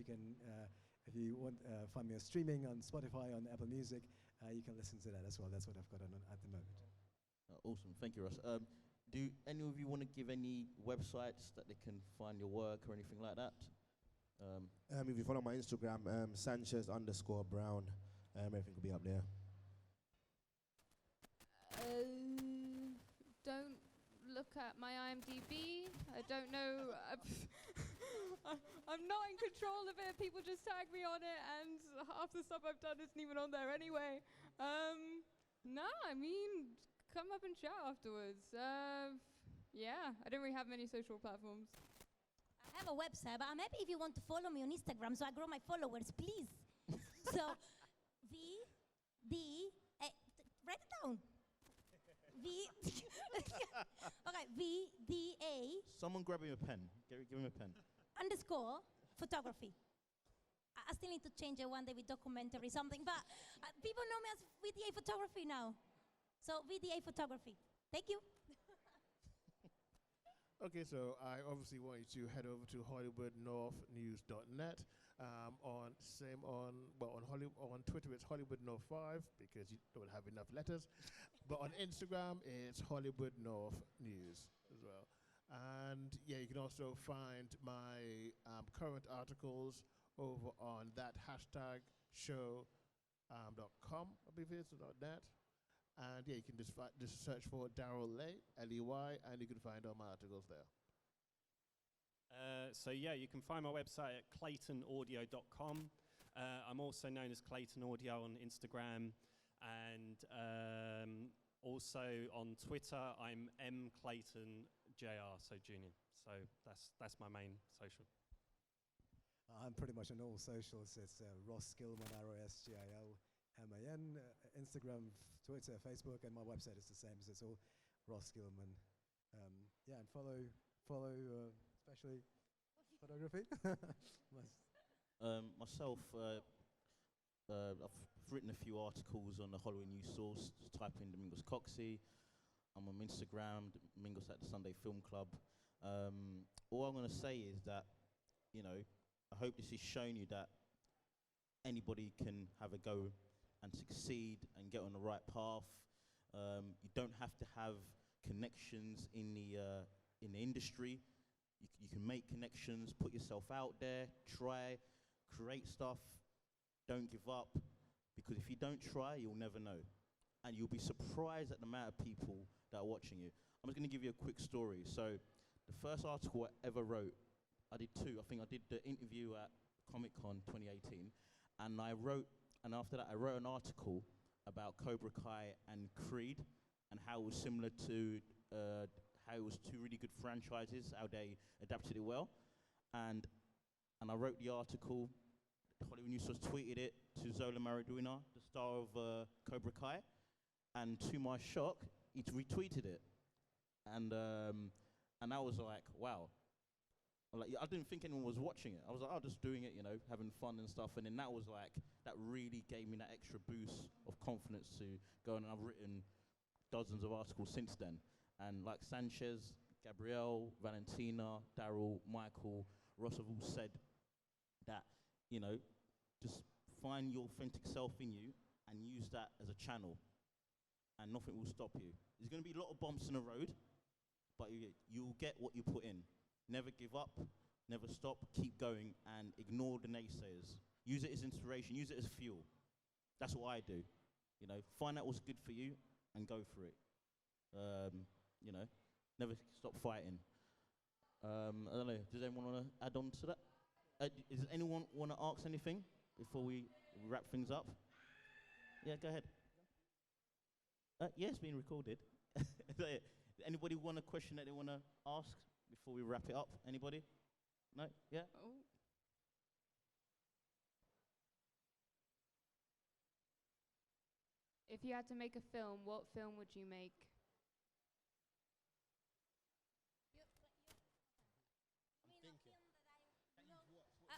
you want find me on streaming on Spotify, on Apple Music, you can listen to that as well. That's what I've got on at the moment. Awesome, thank you, Ross. Do any of you want to give any websites that they can find your work or anything like that? If you follow my Instagram, Sanchez_Brown, everything will be up there. Don't look at my IMDb. I don't know. I'm not in control of it. People just tag me on it, and half the stuff I've done isn't even on there anyway. No, I mean, come up and chat afterwards. Yeah, I don't really have many social platforms. I have a website, but I'm happy if you want to follow me on Instagram, so I grow my followers, please. So, write it down. Okay, VDA. Someone grab him a pen. Give him a pen. _ photography. I still need to change it one day with documentary something, but people know me as VDA photography now. So VDA photography. Thank you. Okay, so I obviously want you to head over to HollywoodNorthNews.net. On Twitter it's Hollywood North 5 because you don't have enough letters. But on Instagram it's Hollywood North News as well. And yeah, you can also find my current articles over on that hashtag show .com, I believe it is, or .net. And yeah, you can just search for Darryl Ley, L-E-Y, and you can find all my articles there. So yeah, you can find my website at claytonaudio.com. I'm also known as Clayton Audio on Instagram, and also on Twitter, I'm mclaytonjr, so junior. So that's my main social. I'm pretty much on all socials. It's Ross Gilman, ROSGILMAN, Instagram, Twitter, Facebook, and my website is the same. So it's all Ross Gilman. Yeah, and follow, especially photography. Myself, I've written a few articles on the Hollywood News Source. Just type in Domingos Coxi. I'm on Instagram, Domingos at the Sunday Film Club. All I'm going to say is that, you know, I hope this has shown you that anybody can have a go and succeed and get on the right path. You don't have to have connections in the industry. You can make connections, put yourself out there, try, create stuff. Don't give up, because if you don't try, you'll never know. And you'll be surprised at the amount of people that are watching you. I'm just going to give you a quick story. So the first article I ever wrote, I did two. I think I did the interview at Comic Con 2018, and after that I wrote an article about Cobra Kai and Creed, and how it was similar to, how it was two really good franchises, how they adapted it well. And I wrote the article, Hollywood News Source tweeted it to Zola Maradona, the star of Cobra Kai, and to my shock, he retweeted it. And I was like, wow. I didn't think anyone was watching it. I was like, oh, just doing it, you know, having fun and stuff. And then that really gave me that extra boost of confidence to go on. And I've written dozens of articles since then. And like Sanchez, Gabrielle, Valentina, Darryl, Michael, Ross have all said that, you know, just find your authentic self in you and use that as a channel, and nothing will stop you. There's going to be a lot of bumps in the road, but you'll get what you put in. Never give up, never stop, keep going, and ignore the naysayers. Use it as inspiration, use it as fuel. That's what I do. You know, find out what's good for you and go for it. You know, never stop fighting. I don't know, does anyone want to add on to that? Does anyone want to ask anything before we wrap things up? Yeah, go ahead. Yeah, it's being recorded. Anybody want a question that they want to ask before we wrap it up? Anybody? No? Yeah? Oh. If you had to make a film, what film would you make?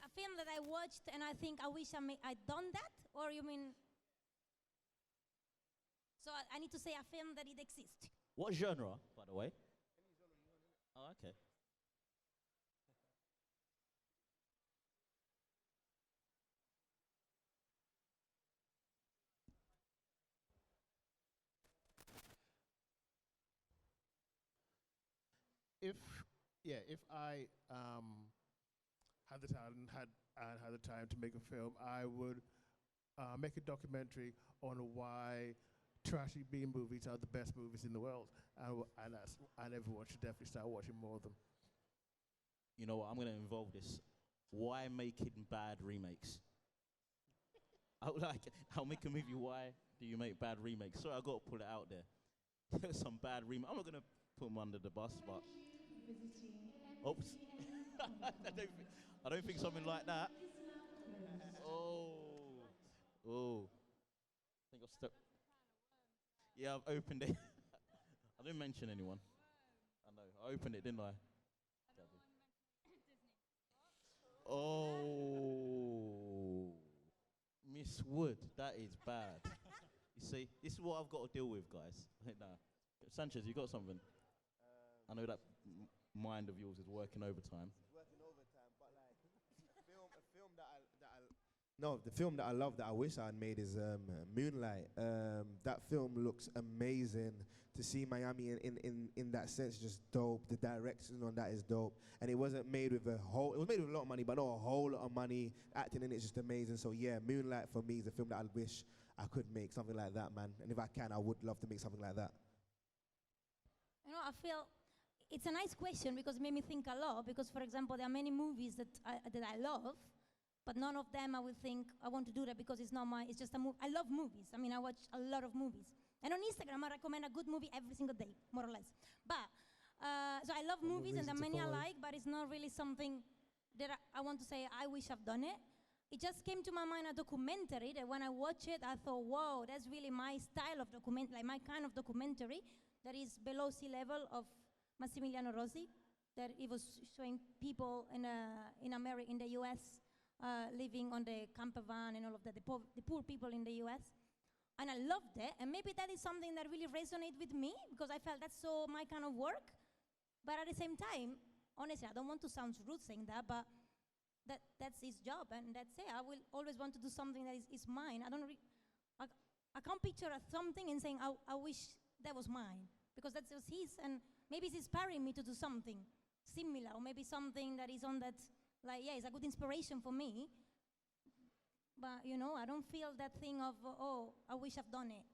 A film that I watched and I think I wish I'd done that? Or you mean... So I need to say a film that it exists. What genre, by the way? Oh, okay. If I had the time to make a film, I would make a documentary on why trashy B movies are the best movies in the world, and everyone should definitely start watching more of them. You know what, I'm going to involve this. Why making bad remakes? I'll make a movie, why do you make bad remakes? Sorry, I've got to put it out there. There's some bad remakes. I'm not going to put them under the bus, but... Oops. I don't think something like that. Oh. I think I've stepped... Yeah, I've opened it. I didn't mention anyone. I know. I opened it, didn't I? Oh. Miss Wood, that is bad. You see, this is what I've got to deal with, guys. Nah. Sanchez, you got something? I know that mind of yours is working overtime. It's working overtime, but like a film that No, the film that I love that I wish I had made is Moonlight. That film looks amazing. To see Miami in that sense is just dope. The direction on that is dope. And it wasn't made with it was made with a lot of money, but not a whole lot of money. Acting in it is just amazing. So yeah, Moonlight for me is a film that I wish I could make, something like that, man. And if I can, I would love to make something like that. You know, I feel it's a nice question because it made me think a lot. Because, for example, there are many movies that I love, but none of them I will think I want to do that because it's not it's just a movie. I love movies. I mean, I watch a lot of movies. And on Instagram, I recommend a good movie every single day, more or less. But, so I love movies, and there are many I like, but it's not really something that I want to say, I wish I've done it. It just came to my mind a documentary that when I watch it, I thought, wow, that's really my style of like my kind of documentary that is below sea level of Massimiliano Rossi, that it was showing people in America, in the US, living on the camper van and all of that, the poor people in the US. And I loved it, and maybe that is something that really resonates with me because I felt that's so my kind of work. But at the same time, honestly, I don't want to sound rude saying that, but that's his job, and that's it. I will always want to do something that is mine. I can't picture something and saying, I wish that was mine, because that's just his, and maybe it's inspiring me to do something similar, or maybe something that is on that, like, yeah, it's a good inspiration for me. But, you know, I don't feel that thing of, oh, I wish I've done it.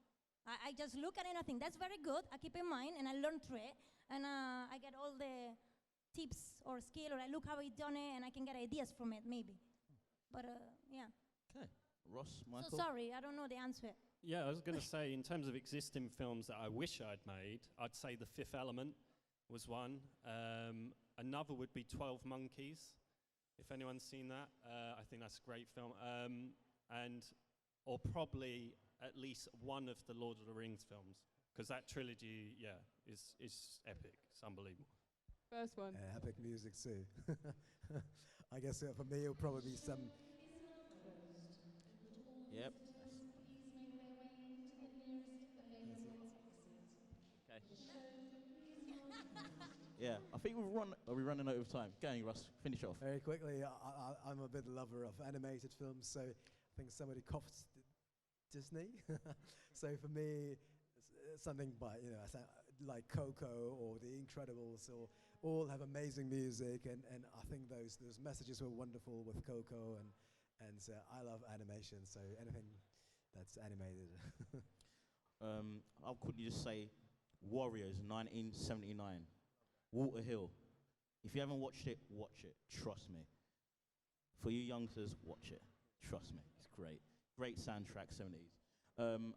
I just look at it and I think, that's very good. I keep in mind and I learn through it. And I get all the tips or skill, or I look how he done it and I can get ideas from it, maybe. But, yeah. Okay. Ross, Michael? So sorry, I don't know the answer. Yeah, I was going to say, in terms of existing films that I wish I'd made, I'd say The Fifth Element was one. Another would be 12 Monkeys. If anyone's seen that, I think that's a great film. Or probably at least one of the Lord of the Rings films, because that trilogy, yeah, is epic. It's unbelievable. First one. Epic music too. I guess for me it'll probably be some. Yep. Okay. Yeah, I think we're running out of time. Going, Russ, finish off. Very quickly, I'm a bit lover of animated films, so I think somebody copied Disney. So for me, something by, you know, like Coco or The Incredibles, or all have amazing music, and I think those messages were wonderful with Coco, and I love animation, so anything that's animated. I'll quickly just say Warriors 1979. Walter Hill. If you haven't watched it, watch it. Trust me. For you youngsters, watch it. Trust me. It's great. Great soundtrack, 70s.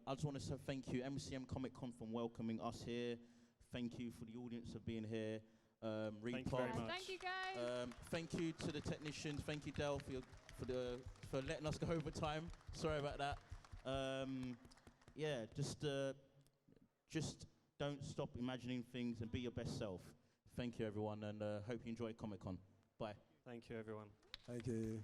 I just want to say thank you, MCM Comic Con, for welcoming us here. Thank you for the audience for being here. Thank you very much. Thank you, guys. Thank you to the technicians. Thank you, Del, for letting us go over time. Sorry about that. Yeah, just don't stop imagining things and be your best self. Thank you, everyone, and hope you enjoy Comic Con. Bye. Thank you, everyone. Thank you.